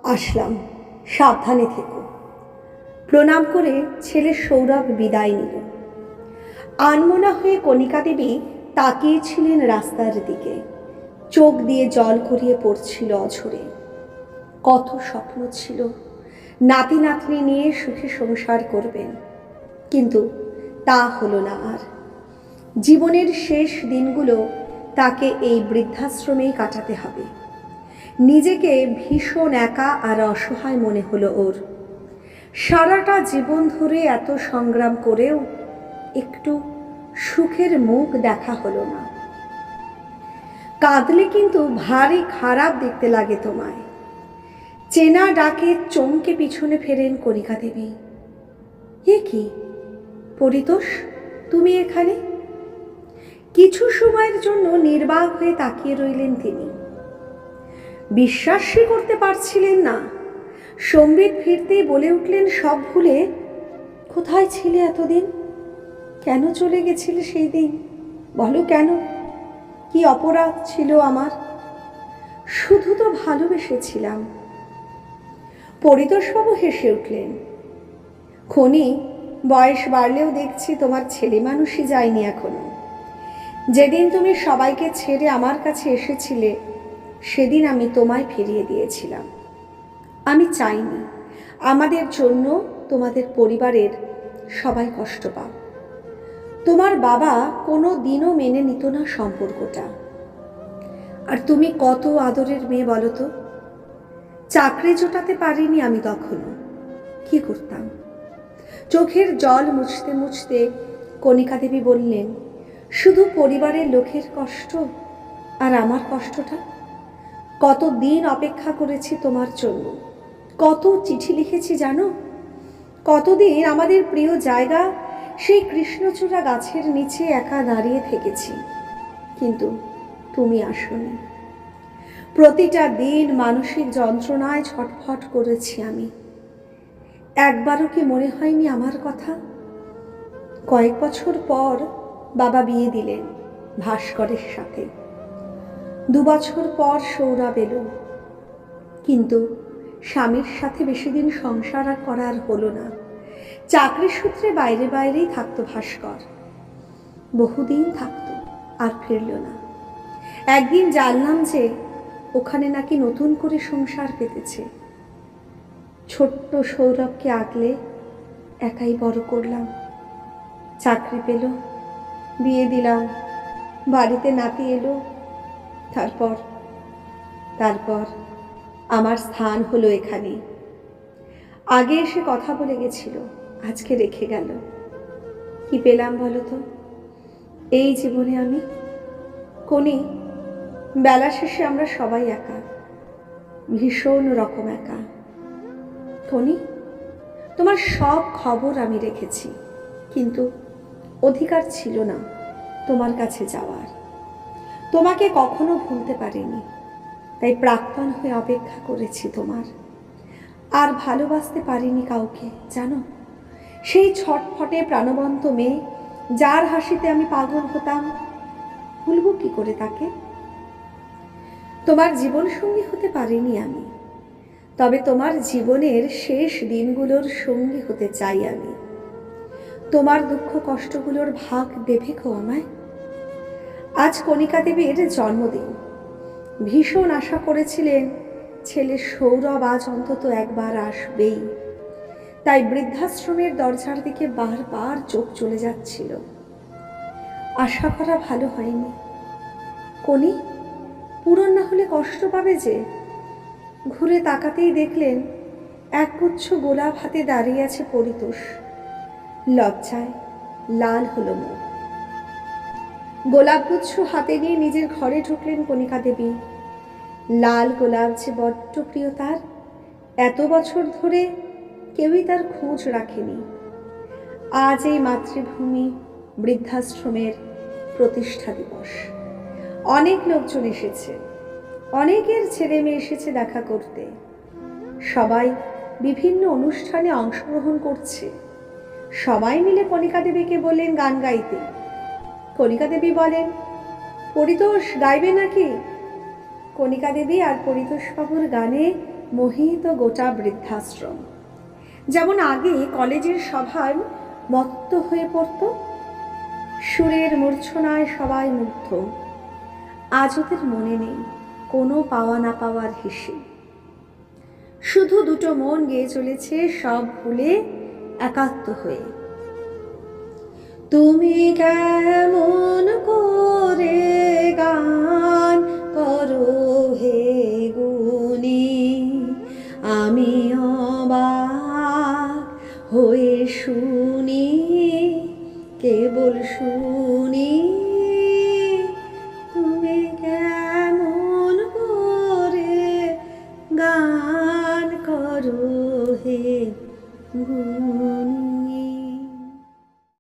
আসলাম, সাবধানে থেকো। প্রণাম করে ছেলে সৌরভ বিদায় নিল। আনমনা হয়ে কণিকা দেবী তাকিয়েছিলেন রাস্তার দিকে। চোখ দিয়ে জল গড়িয়ে পড়ছিল অঝরে। কত স্বপ্ন ছিল, নাতি নাতনি নিয়ে সুখে সংসার করবেন, কিন্তু তা হলো না আর। জীবনের শেষ দিনগুলো তাকে এই বৃদ্ধাশ্রমেই কাটাতে হবে। নিজেকে ভীষণ একা আর অসহায় মনে হলো ওর। সারাটা জীবন ধরে এত সংগ্রাম করেও একটু সুখের মুখ দেখা হলো না। কাঁদলে কিন্তু ভারী খারাপ দেখতে লাগে তোমায়। চেনা ডাকে চমকে পিছনে ফেরেন কণিকা দেবী। এ কি পরিতোষ, তুমি এখানে? কিছু সময়ের জন্য নির্বাক হয়ে তাকিয়ে রইলেন তিনি। বিশ্বাসই করতে পারছিলেন না। সম্বিত ফিরতেই বলে উঠলেন সব ভুলে, কোথায় ছিলে এতদিন? কেন চলে গেছিলে সেই দিন? বলো কেন? কি অপরাধ ছিল আমার? শুধু তো ভালোবেসেছিলাম। পরিতোষবাবু হেসে উঠলেন। খনি, বয়স বাড়লেও দেখছি তোমার ছেলে মানুষই যায়নি এখনো। যেদিন তুমি সবাইকে ছেড়ে আমার কাছে এসেছিলে সেদিন আমি তোমায় ফিরিয়ে দিয়েছিলাম। আমি চাইনি আমাদের জন্য তোমাদের পরিবারের সবাই কষ্ট পাও। তোমার বাবা কোনো দিনও মেনে নিত না সম্পর্কটা। আর তুমি কত আদরের মেয়ে বলো তো। চাকরি জোটাতে পারিনি আমি তখনও। কি করতাম? চোখের জল মুছতে মুছতে কণিকা দেবী বললেন, শুধু পরিবারের লোকের কষ্ট আর আমার কষ্টটা। কত দিন অপেক্ষা করেছি তোমার জন্য, কত চিঠি লিখেছি জানো। কতদিন আমাদের প্রিয় জায়গা সেই কৃষ্ণচূড়া গাছের নিচে একা দাঁড়িয়ে থেকেছি, কিন্তু তুমি আসোনি। প্রতিটা দিন মানসিক যন্ত্রণায় ছটফট করেছি আমি। একবারও কি মনে হয়নি আমার কথা? কয়েক বছর পর বাবা বিয়ে দিলেন ভাস্করের সাথে। 2 বছর পর সৌরভ এলো, কিন্তু স্বামীর সাথে বেশি দিন সংসার আর করার হলো না। চাকরির সূত্রে বাইরে বাইরেই থাকতো ভাস্কর। বহুদিন থাকতো আর ফিরল না। একদিন জানলাম যে ওখানে নাকি নতুন করে সংসার পেতেছে। ছোট্ট সৌরভকে আগলে একাই বড় করলাম। চাকরি পেল, বিয়ে দিলাম, বাড়িতে নাতি এলো। তারপর আমার স্থান হলো এখানে। আগে এসে কথা বলে গেছিল, আজকে রেখে গেল। কি পেলাম বলো তো এই জীবনে আমি? কোনি, বেলা শেষে আমরা সবাই একা, ভীষণ রকম একা। কোনি, তোমার সব খবর আমি রেখেছি, কিন্তু অধিকার ছিল না তোমার কাছে যাওয়ার। তোমাকে কখনো ভুলতে পারিনি, তাই প্রাক্তন হয়ে অপেক্ষা করেছি তোমার। আর ভালোবাসতে পারিনি কাউকে জানো। সেই ছটফটে প্রাণবন্ত মেয়ে যার হাসিতে আমি পাগল হতাম, ভুলবো কি করে তাকে? তোমার জীবন সঙ্গী হতে পারিনি আমি, তবে তোমার জীবনের শেষ দিনগুলোর সঙ্গী হতে চাই আমি। তোমার দুঃখ কষ্টগুলোর ভাগ দেবে গো আমায়। আজ কণিকা দেবীর জন্মদিন। ভীষণ আশা করেছিলেন ছেলে সৌরভ আজ অন্তত একবার আসবেই। তাই বৃদ্ধাশ্রমের দরজার দিকে বারবার চোখ চলে যাচ্ছিল। আশা করা ভালো হয়নি। কোনি, পূরণ না হলে কষ্ট পাবে যে। ঘুরে তাকাতেই দেখলেন একগুচ্ছ গোলাপ হাতে দাঁড়িয়ে আছে পরিতোষ। লজ্জায় লাল হলো মুখ। গোলাপগুচ্ছ হাতে নিয়ে নিজের ঘরে ঢুকলেন কণিকা দেবী। লাল গোলাপ যে বড্ড প্রিয় তার। এত বছর ধরে কেউই তার খোঁজ রাখেনি। আজ এই মাতৃভূমি বৃদ্ধাশ্রমের প্রতিষ্ঠা দিবস। অনেক লোকজন এসেছে, অনেকের ছেলে মেয়ে এসেছে দেখা করতে। সবাই বিভিন্ন অনুষ্ঠানে অংশগ্রহণ করছে। সবাই মিলে কণিকা দেবীকে বললেন গান গাইতে। কণিকা দেবী বলেন, পরিতোষ গাইবে নাকি? কণিকা দেবী আর পরিতোষবাবুর গানে মোহিত গোটা বৃদ্ধাশ্রম। যেমন আগে কলেজের সভায় মত্ত হয়ে পড়ত, সুরের মূর্ছনায় সবাই মুগ্ধ। আজ ওদের মনে নেই কোনো পাওয়া না পাওয়ার হিসেব। শুধু দুটো মন গেয়ে চলেছে সব ভুলে একাত্ম হয়ে। তুমি কেমন করে গান করো হে গুণী, আমি অবাক হয়ে শুনি, কেবল শুনি